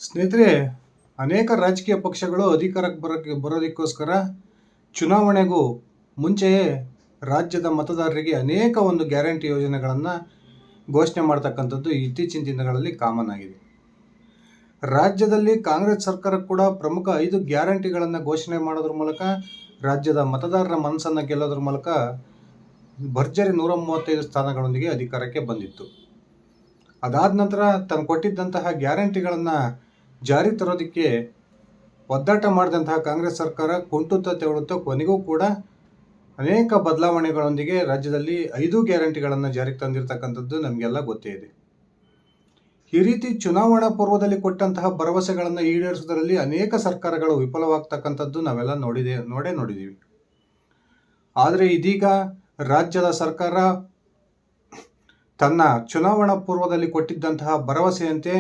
ಸ್ನೇಹಿತರೆ, ಅನೇಕ ರಾಜಕೀಯ ಪಕ್ಷಗಳು ಅಧಿಕಾರಕ್ಕೆ ಬರೋದಕ್ಕೋಸ್ಕರ ಚುನಾವಣೆಗೂ ಮುಂಚೆಯೇ ರಾಜ್ಯದ ಮತದಾರರಿಗೆ ಅನೇಕ ಒಂದು ಗ್ಯಾರಂಟಿ ಯೋಜನೆಗಳನ್ನು ಘೋಷಣೆ ಮಾಡ್ತಕ್ಕಂಥದ್ದು ಇತ್ತೀಚಿನ ದಿನಗಳಲ್ಲಿ ಕಾಮನ್ ಆಗಿದೆ. ರಾಜ್ಯದಲ್ಲಿ ಕಾಂಗ್ರೆಸ್ ಸರ್ಕಾರ ಕೂಡ ಪ್ರಮುಖ 5 ಗ್ಯಾರಂಟಿಗಳನ್ನು ಘೋಷಣೆ ಮಾಡೋದ್ರ ಮೂಲಕ ರಾಜ್ಯದ ಮತದಾರರ ಮನಸ್ಸನ್ನು ಗೆಲ್ಲೋದ್ರ ಮೂಲಕ ಭರ್ಜರಿ 135 ಸ್ಥಾನಗಳೊಂದಿಗೆ ಅಧಿಕಾರಕ್ಕೆ ಬಂದಿತ್ತು. ಅದಾದ ನಂತರ ತಾನು ಕೊಟ್ಟಿದ್ದಂತಹ ಗ್ಯಾರಂಟಿಗಳನ್ನು ಜಾರಿ ತರೋದಕ್ಕೆ ಒದ್ದಾಟ ಮಾಡಿದಂತಹ ಕಾಂಗ್ರೆಸ್ ಸರ್ಕಾರ ಕುಂಟುತ್ತಾ ತೆವಳುತ್ತಾ ಕೊನೆಗೂ ಕೂಡ ಅನೇಕ ಬದಲಾವಣೆಗಳೊಂದಿಗೆ ರಾಜ್ಯದಲ್ಲಿ 5 ಗ್ಯಾರಂಟಿಗಳನ್ನು ಜಾರಿಗೆ ತಂದಿರತಕ್ಕಂಥದ್ದು ನಮಗೆಲ್ಲ ಗೊತ್ತೇ ಇದೆ. ಈ ರೀತಿ ಚುನಾವಣಾ ಪೂರ್ವದಲ್ಲಿ ಕೊಟ್ಟಂತಹ ಭರವಸೆಗಳನ್ನು ಈಡೇರಿಸುವುದರಲ್ಲಿ ಅನೇಕ ಸರ್ಕಾರಗಳು ವಿಫಲವಾಗ್ತಕ್ಕಂಥದ್ದು ನಾವೆಲ್ಲ ನೋಡಿದ್ದೀವಿ. ಆದರೆ ಇದೀಗ ರಾಜ್ಯದ ಸರ್ಕಾರ ತನ್ನ ಚುನಾವಣಾ ಪೂರ್ವದಲ್ಲಿ ಕೊಟ್ಟಿದ್ದಂತಹ ಭರವಸೆಯಂತೆ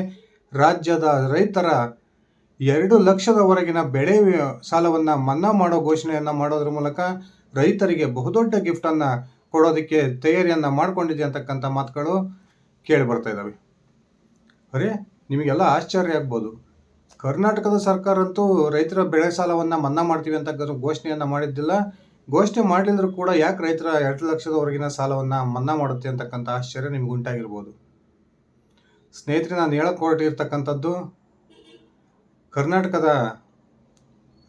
ರಾಜ್ಯದ ರೈತರ 2 ಲಕ್ಷದವರೆಗಿನ ಬೆಳೆ ಸಾಲವನ್ನು ಮನ್ನಾ ಮಾಡೋ ಘೋಷಣೆಯನ್ನು ಮಾಡೋದ್ರ ಮೂಲಕ ರೈತರಿಗೆ ಬಹುದೊಡ್ಡ ಗಿಫ್ಟನ್ನು ಕೊಡೋದಕ್ಕೆ ತಯಾರಿಯನ್ನು ಮಾಡಿಕೊಂಡಿದೆ ಅಂತಕ್ಕಂಥ ಮಾತುಗಳು ಕೇಳಿ ಬರ್ತಾ ಇದ್ದಾವೆ. ಅರೆ, ನಿಮಗೆಲ್ಲ ಆಶ್ಚರ್ಯ ಆಗ್ಬೋದು. ಕರ್ನಾಟಕದ ಸರ್ಕಾರ ಅಂತೂ ರೈತರ ಬೆಳೆ ಸಾಲವನ್ನು ಮನ್ನಾ ಮಾಡ್ತೀವಿ ಅಂತ ಘೋಷಣೆಯನ್ನು ಮಾಡಿದ್ದಿಲ್ಲ. ಘೋಷಣೆ ಮಾಡಲಿದ್ರು ಕೂಡ ಯಾಕೆ ರೈತರ 2 ಲಕ್ಷದವರೆಗಿನ ಸಾಲವನ್ನು ಮನ್ನಾ ಮಾಡುತ್ತೆ ಅಂತಕ್ಕಂಥ ಆಶ್ಚರ್ಯ ನಿಮ್ಗೆ ಉಂಟಾಗಿರ್ಬೋದು. ಸ್ನೇಹಿತರೆ, ನಾನು ಹೇಳಕ್ಕೆ ಹೊರಟಿರ್ತಕ್ಕಂಥದ್ದು ಕರ್ನಾಟಕದ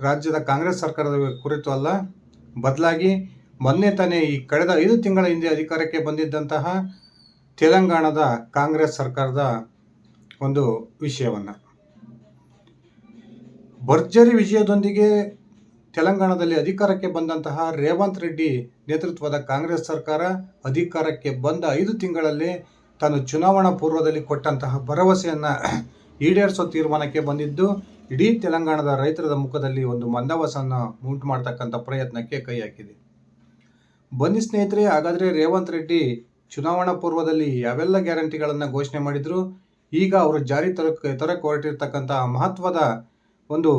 ರಾಜ್ಯದ ಕಾಂಗ್ರೆಸ್ ಸರ್ಕಾರದ ಕುರಿತು ಅಲ್ಲ, ಬದಲಾಗಿ ಮೊನ್ನೆ ತಾನೇ ಈ ಕಳೆದ 5 ತಿಂಗಳ ಹಿಂದೆ ಅಧಿಕಾರಕ್ಕೆ ಬಂದಿದ್ದಂತಹ ತೆಲಂಗಾಣದ ಕಾಂಗ್ರೆಸ್ ಸರ್ಕಾರದ ಒಂದು ವಿಷಯವನ್ನು. ಭರ್ಜರಿ ವಿಜಯದೊಂದಿಗೆ ತೆಲಂಗಾಣದಲ್ಲಿ ಅಧಿಕಾರಕ್ಕೆ ಬಂದಂತಹ ರೇವಂತ್ ರೆಡ್ಡಿ ನೇತೃತ್ವದ ಕಾಂಗ್ರೆಸ್ ಸರ್ಕಾರ ಅಧಿಕಾರಕ್ಕೆ ಬಂದ 5 ತಿಂಗಳಲ್ಲಿ ತಾನು ಚುನಾವಣಾ ಪೂರ್ವದಲ್ಲಿ ಕೊಟ್ಟಂತಹ ಭರವಸೆಯನ್ನು ಈಡೇರಿಸೋ ತೀರ್ಮಾನಕ್ಕೆ ಬಂದಿದ್ದು ಇಡೀ ತೆಲಂಗಾಣದ ರೈತರ ಮುಖದಲ್ಲಿ ಒಂದು ಮಂದಹಾಸವನ್ನು ಉಂಟು ಮಾಡ್ತಕ್ಕಂಥ ಪ್ರಯತ್ನಕ್ಕೆ ಕೈ ಹಾಕಿದೆ. ಬನ್ನಿ ಸ್ನೇಹಿತರೆ, ಹಾಗಾದರೆ ರೇವಂತ್ ರೆಡ್ಡಿ ಚುನಾವಣಾ ಪೂರ್ವದಲ್ಲಿ ಯಾವೆಲ್ಲ ಗ್ಯಾರಂಟಿಗಳನ್ನು ಘೋಷಣೆ ಮಾಡಿದ್ರು, ಈಗ ಅವರು ಜಾರಿ ತರಕ್ಕೆ ಹೊರಟಿರ್ತಕ್ಕಂಥ ಮಹತ್ವದ ಒಂದು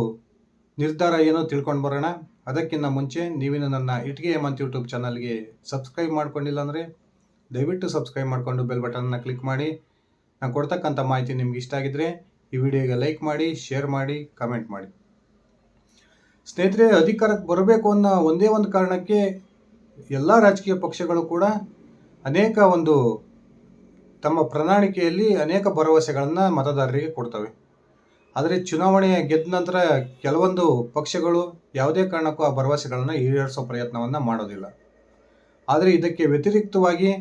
ನಿರ್ಧಾರ ಏನೋ ತಿಳ್ಕೊಂಡು ಬರೋಣ. ಅದಕ್ಕಿಂತ ಮುಂಚೆ ನೀವಿನ ನನ್ನ ಇಟ್ಗೆ ಹೇಮಂತ್ ಯೂಟ್ಯೂಬ್ ಚಾನಲ್ಗೆ ಸಬ್ಸ್ಕ್ರೈಬ್ ಮಾಡ್ಕೊಂಡಿಲ್ಲ ಅಂದರೆ ದಯವಿಟ್ಟು ಸಬ್ಸ್ಕ್ರೈಬ್ ಮಾಡಿಕೊಂಡು ಬೆಲ್ ಬಟನ್ನ ಕ್ಲಿಕ್ ಮಾಡಿ. ನಾನು ಕೊಡ್ತಕ್ಕಂಥ ಮಾಹಿತಿ ನಿಮ್ಗೆ ಇಷ್ಟ ಆಗಿದ್ರೆ ಈ ವಿಡಿಯೋಗೆ ಲೈಕ್ ಮಾಡಿ, ಶೇರ್ ಮಾಡಿ, ಕಮೆಂಟ್ ಮಾಡಿ. ಸ್ನೇಹಿತರೆ, ಅಧಿಕಾರಕ್ಕೆ ಬರಬೇಕು ಅನ್ನೋ ಒಂದೇ ಒಂದು ಕಾರಣಕ್ಕೆ ಎಲ್ಲ ರಾಜಕೀಯ ಪಕ್ಷಗಳು ಕೂಡ ಅನೇಕ ಒಂದು ತಮ್ಮ ಪ್ರಣಾಳಿಕೆಯಲ್ಲಿ ಅನೇಕ ಭರವಸೆಗಳನ್ನು ಮತದಾರರಿಗೆ ಕೊಡ್ತವೆ. ಆದರೆ ಚುನಾವಣೆ ಗೆದ್ದ ನಂತರ ಕೆಲವೊಂದು ಪಕ್ಷಗಳು ಯಾವುದೇ ಕಾರಣಕ್ಕೂ ಆ ಭರವಸೆಗಳನ್ನು ಈಡೇರಿಸೋ ಪ್ರಯತ್ನವನ್ನು ಮಾಡೋದಿಲ್ಲ. ಆದರೆ ಇದಕ್ಕೆ ವ್ಯತಿರಿಕ್ತವಾಗಿ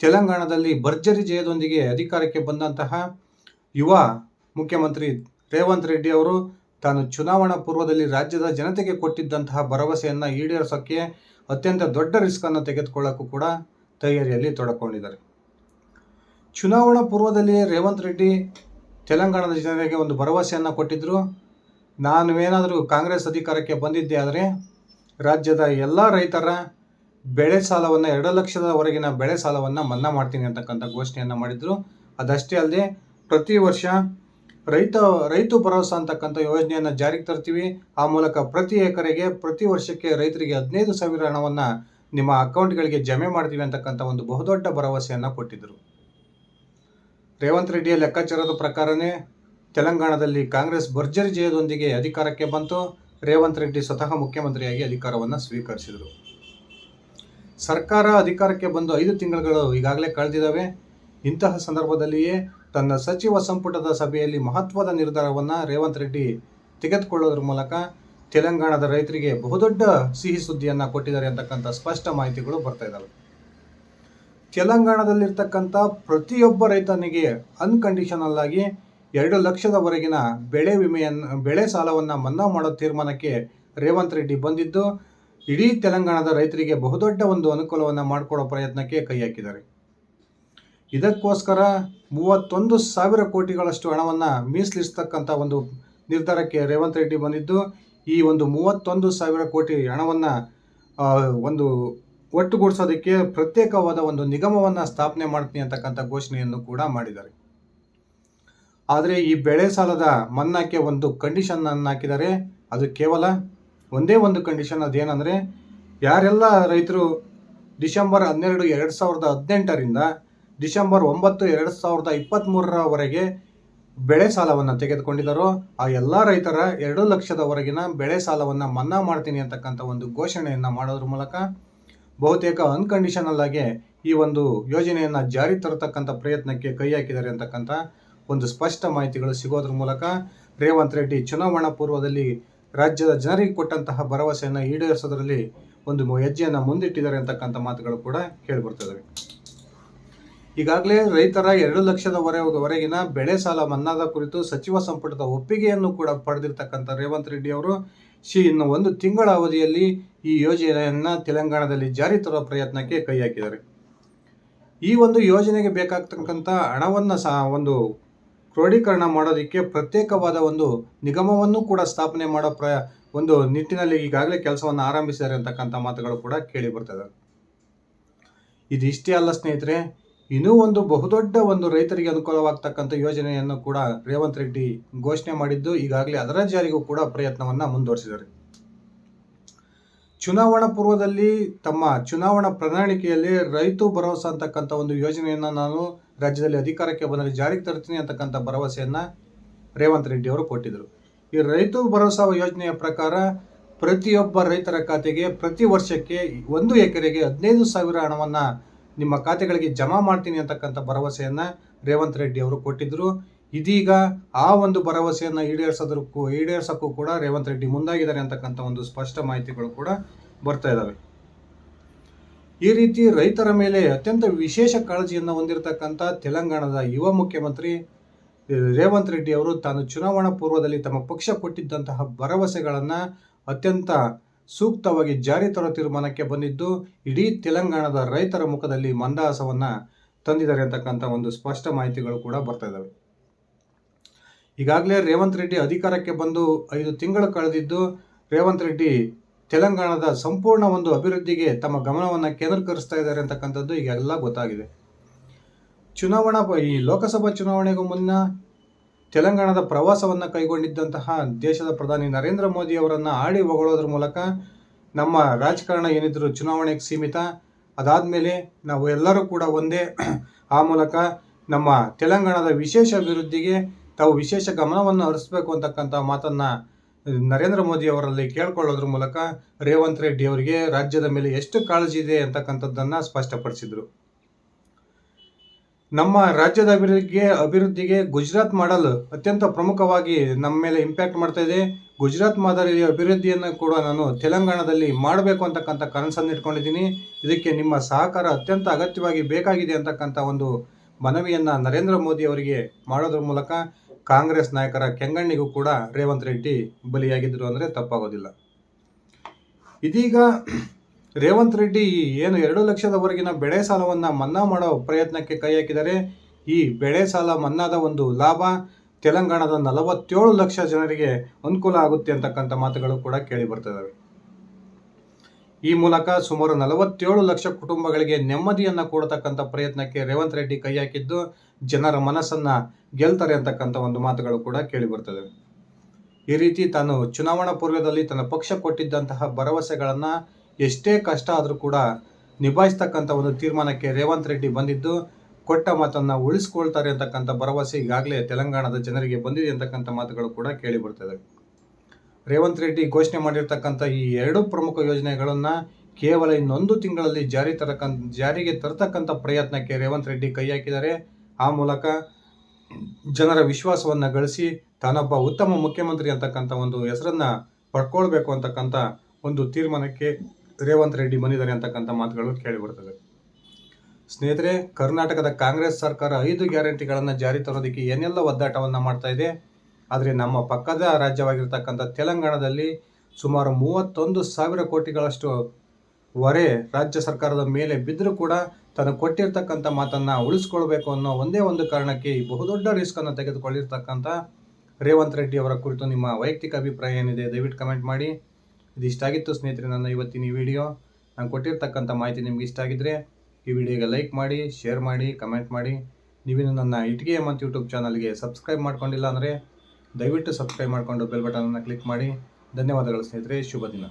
ತೆಲಂಗಾಣದಲ್ಲಿ ಭರ್ಜರಿ ಜಯದೊಂದಿಗೆ ಅಧಿಕಾರಕ್ಕೆ ಬಂದಂತಹ ಯುವ ಮುಖ್ಯಮಂತ್ರಿ ರೇವಂತ್ ರೆಡ್ಡಿ ಅವರು ತಾನು ಚುನಾವಣಾ ಪೂರ್ವದಲ್ಲಿ ರಾಜ್ಯದ ಜನತೆಗೆ ಕೊಟ್ಟಿದ್ದಂತಹ ಭರವಸೆಯನ್ನು ಈಡೇರಿಸೋಕ್ಕೆ ಅತ್ಯಂತ ದೊಡ್ಡ ರಿಸ್ಕನ್ನು ತೆಗೆದುಕೊಳ್ಳೋಕ್ಕೂ ಕೂಡ ತಯಾರಿಯಲ್ಲಿ ತೊಡಕೊಂಡಿದ್ದಾರೆ. ಚುನಾವಣಾ ಪೂರ್ವದಲ್ಲಿ ರೇವಂತ್ ರೆಡ್ಡಿ ತೆಲಂಗಾಣದ ಜನರಿಗೆ ಒಂದು ಭರವಸೆಯನ್ನು ಕೊಟ್ಟಿದ್ದರು. ನಾನು ಏನಾದರೂ ಕಾಂಗ್ರೆಸ್ ಅಧಿಕಾರಕ್ಕೆ ಬಂದಿದ್ದೆ ಆದರೆ ರಾಜ್ಯದ ಎಲ್ಲ ರೈತರ ಬೆಳೆ ಸಾಲವನ್ನು 2 ಲಕ್ಷದವರೆಗಿನ ಬೆಳೆ ಸಾಲವನ್ನು ಮನ್ನಾ ಮಾಡ್ತೀನಿ ಅಂತಕ್ಕಂಥ ಘೋಷಣೆಯನ್ನು ಮಾಡಿದರು. ಅದಷ್ಟೇ ಅಲ್ಲದೆ ಪ್ರತಿ ವರ್ಷ ರೈತ ಭರೋಸಾ ಅಂತಕ್ಕಂಥ ಯೋಜನೆಯನ್ನು ಜಾರಿಗೆ ತರ್ತೀವಿ. ಆ ಮೂಲಕ ಪ್ರತಿ ಎಕರೆಗೆ ಪ್ರತಿ ವರ್ಷಕ್ಕೆ ರೈತರಿಗೆ 15,000 ಹಣವನ್ನು ನಿಮ್ಮ ಅಕೌಂಟ್ಗಳಿಗೆ ಜಮೆ ಮಾಡ್ತೀವಿ ಅಂತಕ್ಕಂಥ ಒಂದು ಬಹುದೊಡ್ಡ ಭರವಸೆಯನ್ನು ಕೊಟ್ಟಿದ್ದರು. ರೇವಂತ್ ರೆಡ್ಡಿಯ ಲೆಕ್ಕಾಚಾರದ ಪ್ರಕಾರನೇ ತೆಲಂಗಾಣದಲ್ಲಿ ಕಾಂಗ್ರೆಸ್ ಭರ್ಜರಿ ಜಯದೊಂದಿಗೆ ಅಧಿಕಾರಕ್ಕೆ ಬಂತು. ರೇವಂತ್ ರೆಡ್ಡಿ ಸ್ವತಃ ಮುಖ್ಯಮಂತ್ರಿಯಾಗಿ ಅಧಿಕಾರವನ್ನು ಸ್ವೀಕರಿಸಿದರು. ಸರ್ಕಾರ ಅಧಿಕಾರಕ್ಕೆ ಬಂದು 5 ತಿಂಗಳುಗಳು ಈಗಾಗಲೇ ಕಳೆದಿದ್ದಾವೆ. ಇಂತಹ ಸಂದರ್ಭದಲ್ಲಿಯೇ ತನ್ನ ಸಚಿವ ಸಂಪುಟದ ಸಭೆಯಲ್ಲಿ ಮಹತ್ವದ ನಿರ್ಧಾರವನ್ನು ರೇವಂತ್ ರೆಡ್ಡಿ ತೆಗೆದುಕೊಳ್ಳೋದ್ರ ಮೂಲಕ ತೆಲಂಗಾಣದ ರೈತರಿಗೆ ಬಹುದೊಡ್ಡ ಸಿಹಿ ಸುದ್ದಿಯನ್ನು ಕೊಟ್ಟಿದ್ದಾರೆ ಅಂತಕ್ಕಂಥ ಸ್ಪಷ್ಟ ಮಾಹಿತಿಗಳು ಬರ್ತಾ ಇದ್ದಾವೆ. ತೆಲಂಗಾಣದಲ್ಲಿರ್ತಕ್ಕಂಥ ಪ್ರತಿಯೊಬ್ಬ ರೈತನಿಗೆ ಅನ್ಕಂಡೀಷನಲ್ ಆಗಿ 2 ಲಕ್ಷದವರೆಗಿನ ಬೆಳೆ ಸಾಲವನ್ನು ಮನ್ನಾ ಮಾಡೋ ತೀರ್ಮಾನಕ್ಕೆ ರೇವಂತ್ ರೆಡ್ಡಿ ಬಂದಿದ್ದು ಇಡೀ ತೆಲಂಗಾಣದ ರೈತರಿಗೆ ಬಹುದೊಡ್ಡ ಒಂದು ಅನುಕೂಲವನ್ನು ಮಾಡಿಕೊಡೋ ಪ್ರಯತ್ನಕ್ಕೆ ಕೈ ಹಾಕಿದ್ದಾರೆ. ಇದಕ್ಕೋಸ್ಕರ 31,000 ಕೋಟಿಗಳಷ್ಟು ಹಣವನ್ನು ಮೀಸಲಿರ್ತಕ್ಕಂಥ ಒಂದು ನಿರ್ಧಾರಕ್ಕೆ ರೇವಂತ್ ರೆಡ್ಡಿ ಬಂದಿದ್ದು ಈ ಒಂದು 31,000 ಕೋಟಿ ಹಣವನ್ನು ಒಂದು ಒಟ್ಟುಗೂಡಿಸೋದಕ್ಕೆ ಪ್ರತ್ಯೇಕವಾದ ಒಂದು ನಿಗಮವನ್ನು ಸ್ಥಾಪನೆ ಮಾಡ್ತೀನಿ ಅಂತಕ್ಕಂಥ ಘೋಷಣೆಯನ್ನು ಕೂಡ ಮಾಡಿದ್ದಾರೆ. ಆದರೆ ಈ ಬೆಳೆ ಸಾಲದ ಮನ್ನಾಕ್ಕೆ ಒಂದು ಕಂಡೀಷನನ್ನು ಹಾಕಿದ್ದಾರೆ. ಅದು ಕೇವಲ ಒಂದೇ ಒಂದು ಕಂಡೀಷನ್. ಅದೇನೆಂದರೆ ಯಾರೆಲ್ಲ ರೈತರು ಡಿಸೆಂಬರ್ 12, 2018ರಿಂದ ಡಿಸೆಂಬರ್ 9, 2023ರವರೆಗೆ ಬೆಳೆ ಸಾಲವನ್ನು ತೆಗೆದುಕೊಂಡಿದ್ದಾರೋ ಆ ಎಲ್ಲ ರೈತರ 2 ಲಕ್ಷದವರೆಗಿನ ಬೆಳೆ ಸಾಲವನ್ನು ಮನ್ನಾ ಮಾಡ್ತೀನಿ ಅಂತಕ್ಕಂಥ ಒಂದು ಘೋಷಣೆಯನ್ನು ಮಾಡೋದ್ರ ಮೂಲಕ ಬಹುತೇಕ ಅನ್ಕಂಡೀಷನಲ್ ಆಗಿ ಈ ಒಂದು ಯೋಜನೆಯನ್ನು ಜಾರಿ ತರತಕ್ಕಂಥ ಪ್ರಯತ್ನಕ್ಕೆ ಕೈ ಹಾಕಿದ್ದಾರೆ ಅಂತಕ್ಕಂಥ ಒಂದು ಸ್ಪಷ್ಟ ಮಾಹಿತಿಗಳು ಸಿಗೋದ್ರ ಮೂಲಕ ರೇವಂತ್ ರೆಡ್ಡಿ ಚುನಾವಣಾ ಪೂರ್ವದಲ್ಲಿ ರಾಜ್ಯದ ಜನರಿಗೆ ಕೊಟ್ಟಂತಹ ಭರವಸೆಯನ್ನು ಈಡೇರಿಸೋದ್ರಲ್ಲಿ ಒಂದು ಹೆಜ್ಜೆಯನ್ನು ಮುಂದಿಟ್ಟಿದ್ದಾರೆ ಅಂತಕ್ಕಂಥ ಮಾತುಗಳು ಕೂಡ ಕೇಳಿಬರ್ತದೆ. ಈಗಾಗಲೇ ರೈತರ 2 ಲಕ್ಷದವರೆಗಿನ ಬೆಳೆ ಸಾಲ ಮನ್ನಾದ ಕುರಿತು ಸಚಿವ ಸಂಪುಟದ ಒಪ್ಪಿಗೆಯನ್ನು ಕೂಡ ಪಡೆದಿರ್ತಕ್ಕಂಥ ರೇವಂತ್ ರೆಡ್ಡಿ ಅವರು ಇನ್ನು 1 ತಿಂಗಳ ಅವಧಿಯಲ್ಲಿ ಈ ಯೋಜನೆಯನ್ನು ತೆಲಂಗಾಣದಲ್ಲಿ ಜಾರಿ ತರುವ ಪ್ರಯತ್ನಕ್ಕೆ ಕೈ ಹಾಕಿದ್ದಾರೆ. ಈ ಒಂದು ಯೋಜನೆಗೆ ಬೇಕಾಗ್ತಕ್ಕಂಥ ಹಣವನ್ನು ಒಂದು ಕ್ರೋಢೀಕರಣ ಮಾಡೋದಕ್ಕೆ ಪ್ರತ್ಯೇಕವಾದ ಒಂದು ನಿಗಮವನ್ನು ಕೂಡ ಸ್ಥಾಪನೆ ಮಾಡೋ ಒಂದು ನಿಟ್ಟಿನಲ್ಲಿ ಈಗಾಗಲೇ ಕೆಲಸವನ್ನು ಆರಂಭಿಸಿದ್ದಾರೆ ಅಂತಕ್ಕಂಥ ಮಾತುಗಳು ಕೂಡ ಕೇಳಿ ಬರ್ತದೆ. ಇದಿಷ್ಟೇ ಅಲ್ಲ ಸ್ನೇಹಿತರೆ, ಇನ್ನೂ ಒಂದು ಬಹುದೊಡ್ಡ ಒಂದು ರೈತರಿಗೆ ಅನುಕೂಲವಾಗ್ತಕ್ಕಂಥ ಯೋಜನೆಯನ್ನು ಕೂಡ ರೇವಂತ್ ರೆಡ್ಡಿ ಘೋಷಣೆ ಮಾಡಿದ್ದು ಈಗಾಗಲೇ ಅದರ ಜಾರಿಗೂ ಕೂಡ ಪ್ರಯತ್ನವನ್ನು ಮುಂದುವರಿಸಿದ್ದಾರೆ. ಚುನಾವಣಾ ಪೂರ್ವದಲ್ಲಿ ತಮ್ಮ ಚುನಾವಣಾ ಪ್ರಣಾಳಿಕೆಯಲ್ಲಿ ರೈತ ಭರವಸೆ ಅಂತಕ್ಕಂಥ ಒಂದು ಯೋಜನೆಯನ್ನು ನಾನು ರಾಜ್ಯದಲ್ಲಿ ಅಧಿಕಾರಕ್ಕೆ ಬಂದರೆ ಜಾರಿಗೆ ತರ್ತೀನಿ ಅಂತಕ್ಕಂಥ ಭರವಸೆಯನ್ನು ರೇವಂತ್ ರೆಡ್ಡಿ ಅವರು ಕೊಟ್ಟಿದ್ದರು. ಈ ರೈತ ಭರವಸೆ ಯೋಜನೆಯ ಪ್ರಕಾರ ಪ್ರತಿಯೊಬ್ಬ ರೈತರ ಖಾತೆಗೆ ಪ್ರತಿ ವರ್ಷಕ್ಕೆ 1 ಎಕರೆಗೆ 15,000 ಹಣವನ್ನು ನಿಮ್ಮ ಖಾತೆಗಳಿಗೆ ಜಮಾ ಮಾಡ್ತೀನಿ ಅಂತಕ್ಕಂಥ ಭರವಸೆಯನ್ನು ರೇವಂತ್ ರೆಡ್ಡಿ ಅವರು ಕೊಟ್ಟಿದ್ದರು. ಇದೀಗ ಆ ಒಂದು ಭರವಸೆಯನ್ನು ಈಡೇರಿಸೋಕ್ಕೂ ಕೂಡ ರೇವಂತ್ ರೆಡ್ಡಿ ಮುಂದಾಗಿದ್ದಾರೆ ಅಂತಕ್ಕಂಥ ಒಂದು ಸ್ಪಷ್ಟ ಮಾಹಿತಿಗಳು ಕೂಡ ಬರ್ತಾ ಇದ್ದಾವೆ. ಈ ರೀತಿ ರೈತರ ಮೇಲೆ ಅತ್ಯಂತ ವಿಶೇಷ ಕಾಳಜಿಯನ್ನು ಹೊಂದಿರತಕ್ಕಂಥ ತೆಲಂಗಾಣದ ಯುವ ಮುಖ್ಯಮಂತ್ರಿ ರೇವಂತ್ ರೆಡ್ಡಿ ಅವರು ತಾನು ಚುನಾವಣಾ ಪೂರ್ವದಲ್ಲಿ ತಮ್ಮ ಪಕ್ಷ ಕೊಟ್ಟಿದ್ದಂತಹ ಭರವಸೆಗಳನ್ನು ಅತ್ಯಂತ ಸೂಕ್ತವಾಗಿ ಜಾರಿ ತರೋ ತೀರ್ಮಾನಕ್ಕೆ ಬಂದಿದ್ದು ಇಡೀ ತೆಲಂಗಾಣದ ರೈತರ ಮುಖದಲ್ಲಿ ಮಂದಹಾಸವನ್ನು ತಂದಿದ್ದಾರೆ ಅಂತಕ್ಕಂಥ ಒಂದು ಸ್ಪಷ್ಟ ಮಾಹಿತಿಗಳು ಕೂಡ ಬರ್ತಾ ಇದ್ದಾವೆ. ಈಗಾಗಲೇ ರೇವಂತ್ ರೆಡ್ಡಿ ಅಧಿಕಾರಕ್ಕೆ ಬಂದು 5 ತಿಂಗಳು ಕಳೆದಿದ್ದು ರೇವಂತ್ ರೆಡ್ಡಿ ತೆಲಂಗಾಣದ ಸಂಪೂರ್ಣ ಒಂದು ಅಭಿವೃದ್ಧಿಗೆ ತಮ್ಮ ಗಮನವನ್ನು ಕೇಂದ್ರೀಕರಿಸ್ತಾ ಇದ್ದಾರೆ ಅಂತಕ್ಕಂಥದ್ದು ಈಗೆಲ್ಲ ಗೊತ್ತಾಗಿದೆ. ಈ ಲೋಕಸಭಾ ಚುನಾವಣೆಗೂ ಮುನ್ನ ತೆಲಂಗಾಣದ ಪ್ರವಾಸವನ್ನು ಕೈಗೊಂಡಿದ್ದಂತಹ ದೇಶದ ಪ್ರಧಾನಿ ನರೇಂದ್ರ ಮೋದಿ ಅವರನ್ನು ಆಡಿ ಹೊಗಳೋದ್ರ ಮೂಲಕ ನಮ್ಮ ರಾಜಕಾರಣ ಏನಿದ್ರು ಚುನಾವಣೆಗೆ ಸೀಮಿತ, ಅದಾದಮೇಲೆ ನಾವು ಎಲ್ಲರೂ ಕೂಡ ಒಂದೇ, ಆ ಮೂಲಕ ನಮ್ಮ ತೆಲಂಗಾಣದ ವಿಶೇಷ ಅಭಿವೃದ್ಧಿಗೆ ತಾವು ವಿಶೇಷ ಗಮನವನ್ನು ಹರಿಸಬೇಕು ಅಂತಕ್ಕಂಥ ಮಾತನ್ನು ನರೇಂದ್ರ ಮೋದಿ ಅವರಲ್ಲಿ ಕೇಳ್ಕೊಳ್ಳೋದ್ರ ಮೂಲಕ ರೇವಂತ್ ರೆಡ್ಡಿ ಅವರಿಗೆ ರಾಜ್ಯದ ಮೇಲೆ ಎಷ್ಟು ಕಾಳಜಿ ಇದೆ ಅಂತಕ್ಕಂಥದ್ದನ್ನು ಸ್ಪಷ್ಟಪಡಿಸಿದರು. ನಮ್ಮ ರಾಜ್ಯದ ಅಭಿವೃದ್ಧಿಗೆ ಗುಜರಾತ್ ಮಾಡಲ್ ಅತ್ಯಂತ ಪ್ರಮುಖವಾಗಿ ನಮ್ಮ ಮೇಲೆ ಇಂಪ್ಯಾಕ್ಟ್ ಮಾಡ್ತಾ ಇದೆ. ಗುಜರಾತ್ ಮಾದರಿಯ ಅಭಿವೃದ್ಧಿಯನ್ನು ಕೂಡ ನಾನು ತೆಲಂಗಾಣದಲ್ಲಿ ಮಾಡಬೇಕು ಅಂತಕ್ಕಂಥ ಕನಸನ್ನು ಇಟ್ಕೊಂಡಿದ್ದೀನಿ. ಇದಕ್ಕೆ ನಿಮ್ಮ ಸಹಕಾರ ಅತ್ಯಂತ ಅಗತ್ಯವಾಗಿ ಬೇಕಾಗಿದೆ ಅಂತಕ್ಕಂಥ ಒಂದು ಮನವಿಯನ್ನು ನರೇಂದ್ರ ಮೋದಿ ಅವರಿಗೆ ಮಾಡೋದ್ರ ಮೂಲಕ ಕಾಂಗ್ರೆಸ್ ನಾಯಕರ ಕೆಂಗಣ್ಣಿಗೂ ಕೂಡ ರೇವಂತ್ ರೆಡ್ಡಿ ಬಲಿಯಾಗಿದ್ದರು ಅಂದರೆ ತಪ್ಪಾಗೋದಿಲ್ಲ. ಇದೀಗ ರೇವಂತ್ ರೆಡ್ಡಿ ಏನು 2 ಲಕ್ಷದವರೆಗಿನ ಬೆಳೆ ಸಾಲವನ್ನು ಮನ್ನಾ ಮಾಡೋ ಪ್ರಯತ್ನಕ್ಕೆ ಕೈ ಹಾಕಿದರೆ ಈ ಬೆಳೆ ಸಾಲ ಮನ್ನಾದ ಒಂದು ಲಾಭ ತೆಲಂಗಾಣದ 47 ಲಕ್ಷ ಜನರಿಗೆ ಅನುಕೂಲ ಆಗುತ್ತೆ ಅಂತಕ್ಕಂಥ ಮಾತುಗಳು ಕೂಡ ಕೇಳಿ ಬರ್ತದವೆ. ಈ ಮೂಲಕ ಸುಮಾರು 47 ಲಕ್ಷ ಕುಟುಂಬಗಳಿಗೆ ನೆಮ್ಮದಿಯನ್ನು ಕೊಡತಕ್ಕಂಥ ಪ್ರಯತ್ನಕ್ಕೆ ರೇವಂತ್ ರೆಡ್ಡಿ ಕೈ ಹಾಕಿದ್ದು ಜನರ ಮನಸ್ಸನ್ನು ಗೆಲ್ತಾರೆ ಅಂತಕ್ಕಂಥ ಒಂದು ಮಾತುಗಳು ಕೂಡ ಕೇಳಿ ಬರ್ತದೆ. ಈ ರೀತಿ ತಾನು ಚುನಾವಣಾ ಪೂರ್ವದಲ್ಲಿ ತನ್ನ ಪಕ್ಷ ಕೊಟ್ಟಿದ್ದಂತಹ ಭರವಸೆಗಳನ್ನು ಎಷ್ಟೇ ಕಷ್ಟ ಆದರೂ ಕೂಡ ನಿಭಾಯಿಸ್ತಕ್ಕಂಥ ಒಂದು ತೀರ್ಮಾನಕ್ಕೆ ರೇವಂತ್ ರೆಡ್ಡಿ ಬಂದಿದ್ದು ಕೊಟ್ಟ ಮಾತನ್ನು ಉಳಿಸ್ಕೊಳ್ತಾರೆ ಅಂತಕ್ಕಂಥ ಭರವಸೆ ಈಗಾಗಲೇ ತೆಲಂಗಾಣದ ಜನರಿಗೆ ಬಂದಿದೆ ಅಂತಕ್ಕಂಥ ಮಾತುಗಳು ಕೂಡ ಕೇಳಿ ಬರ್ತದೆ. ರೇವಂತ್ ರೆಡ್ಡಿ ಘೋಷಣೆ ಮಾಡಿರ್ತಕ್ಕಂಥ ಈ 2 ಪ್ರಮುಖ ಯೋಜನೆಗಳನ್ನು ಕೇವಲ ಇನ್ನೊಂದು ತಿಂಗಳಲ್ಲಿ ಜಾರಿಗೆ ತರತಕ್ಕಂಥ ಪ್ರಯತ್ನಕ್ಕೆ ರೇವಂತ್ ರೆಡ್ಡಿ ಕೈ ಹಾಕಿದ್ದಾರೆ. ಆ ಮೂಲಕ ಜನರ ವಿಶ್ವಾಸವನ್ನು ಗಳಿಸಿ ತಾನೊಬ್ಬ ಉತ್ತಮ ಮುಖ್ಯಮಂತ್ರಿ ಅಂತಕ್ಕಂಥ ಒಂದು ಹೆಸರನ್ನು ಪಡ್ಕೊಳ್ಬೇಕು ಅಂತಕ್ಕಂಥ ಒಂದು ತೀರ್ಮಾನಕ್ಕೆ ರೇವಂತ್ ರೆಡ್ಡಿ ಬಂದಿದ್ದಾರೆ ಅಂತಕ್ಕಂಥ ಮಾತುಗಳು ಕೇಳಿ ಬರ್ತದೆ. ಸ್ನೇಹಿತರೆ, ಕರ್ನಾಟಕದ ಕಾಂಗ್ರೆಸ್ ಸರ್ಕಾರ 5 ಗ್ಯಾರಂಟಿಗಳನ್ನು ಜಾರಿ ತರೋದಕ್ಕೆ ಏನೆಲ್ಲ ಒದ್ದಾಟವನ್ನು ಮಾಡ್ತಾ ಇದೆ. ಆದರೆ ನಮ್ಮ ಪಕ್ಕದ ರಾಜ್ಯವಾಗಿರ್ತಕ್ಕಂಥ ತೆಲಂಗಾಣದಲ್ಲಿ ಸುಮಾರು 31,000 ಕೋಟಿಗಳಷ್ಟು ಹೊರೆ ರಾಜ್ಯ ಸರ್ಕಾರದ ಮೇಲೆ ಬಿದ್ದರೂ ಕೂಡ ತಾನು ಕೊಟ್ಟಿರ್ತಕ್ಕಂಥ ಮಾತನ್ನು ಉಳಿಸ್ಕೊಳ್ಬೇಕು ಅನ್ನೋ ಒಂದೇ ಒಂದು ಕಾರಣಕ್ಕೆ ಈ ಬಹುದೊಡ್ಡ ರಿಸ್ಕನ್ನು ತೆಗೆದುಕೊಂಡಿರ್ತಕ್ಕಂಥ ರೇವಂತ್ ರೆಡ್ಡಿ ಅವರ ಕುರಿತು ನಿಮ್ಮ ವೈಯಕ್ತಿಕ ಅಭಿಪ್ರಾಯ ಏನಿದೆ ದಯವಿಟ್ಟು ಕಮೆಂಟ್ ಮಾಡಿ. ಇದಿಷ್ಟಾಗಿತ್ತು ಸ್ನೇಹಿತರೆ ನನ್ನ ಇವತ್ತಿನ ಈ ವಿಡಿಯೋ. ನಾನು ಕೊಟ್ಟಿರ್ತಕ್ಕಂಥ ಮಾಹಿತಿ ನಿಮ್ಗೆ ಇಷ್ಟ ಆಗಿದ್ದರೆ ಈ ವಿಡಿಯೋಗೆ ಲೈಕ್ ಮಾಡಿ, ಶೇರ್ ಮಾಡಿ, ಕಮೆಂಟ್ ಮಾಡಿ. ನೀವಿನ್ನು ನನ್ನ ಇಟ್ಗೆ ಮತ್ತು ಯೂಟ್ಯೂಬ್ ಚಾನಲ್ಗೆ ಸಬ್ಸ್ಕ್ರೈಬ್ ಮಾಡ್ಕೊಂಡಿಲ್ಲ ಅಂದರೆ ದಯವಿಟ್ಟು ಸಬ್ಸ್ಕ್ರೈಬ್ ಮಾಡಿಕೊಂಡು ಬೆಲ್ ಬಟನನ್ನು ಕ್ಲಿಕ್ ಮಾಡಿ. ಧನ್ಯವಾದಗಳು ಸ್ನೇಹಿತರೆ, ಶುಭ ದಿನ.